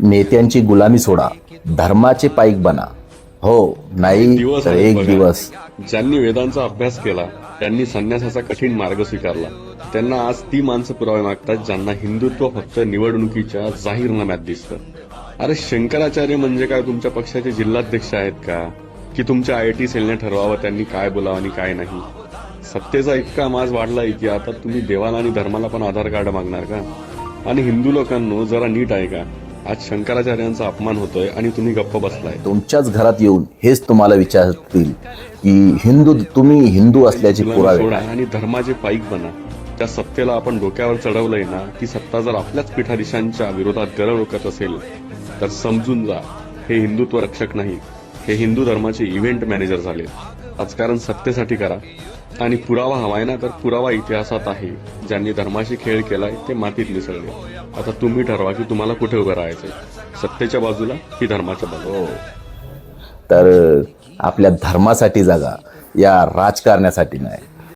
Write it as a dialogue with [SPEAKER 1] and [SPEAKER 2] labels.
[SPEAKER 1] नेत्यांची गुलामी सोडा, धर्माचे पाईक बना. हो, नाही
[SPEAKER 2] दिवस
[SPEAKER 1] तर
[SPEAKER 2] आहेत
[SPEAKER 1] एक
[SPEAKER 2] बघा.
[SPEAKER 1] दिवस.
[SPEAKER 2] ज्यांनी वेदांचा अभ्यास केला, त्यांनी संन्यासाचा कठीण मार्ग स्वीकारला, त्यांना आज ती माणसं पुरावे मागतात ज्यांना हिंदुत्व फक्त निवडणुकीच्या जाहीरनाम्यात दिसतं. अरे शंकराचार्य म्हणजे काय तुमच्या पक्षाचे जिल्हाध्यक्ष आहेत का? की तुमच्या IIT सेलने ठरवावं त्यांनी काय बोलावं आणि काय नाही? सत्तेचा इतका माज वाढलाय की आता तुम्ही देवाला आणि धर्माला पण आधार कार्ड मागणार का? आणि हिंदू लोकांनो जरा नीट आहे का? आज शंकराचार्यांचा अपमान होतोय आणि तुम्ही गप्प बसलाय.
[SPEAKER 1] तुमच्याच घरात येऊन हेच तुम्हाला विचारतील की तुम्ही हिंदू असल्याचे
[SPEAKER 2] गुलामी
[SPEAKER 1] पुरावे
[SPEAKER 2] सोडा
[SPEAKER 1] काय?
[SPEAKER 2] आणि धर्माचे पाईक बना. त्या सत्तेला आपण डोक्यावर चढवलंय ना, ती सत्ता जर आपल्याच पीठाधीशांच्या विरोधात गरज असेल तर समजून जा, हे हिंदुत्व रक्षक नाही, हे हिंदू धर्माचे इव्हेंट मॅनेजर झाले. राजकारण सत्तेसाठी करा आणि पुरावा हवाय ना तर पुरावा इतिहासात आहे. ज्यांनी धर्माशी खेळ केलाय ते मातीत मिसळले. आता तुम्ही ठरवा की तुम्हाला कुठे उभं राहायचंय, सत्तेच्या बाजूला की धर्माच्या बाजूला.
[SPEAKER 1] तर आपल्या धर्मासाठी जगा, या राजकारणासाठी नाही.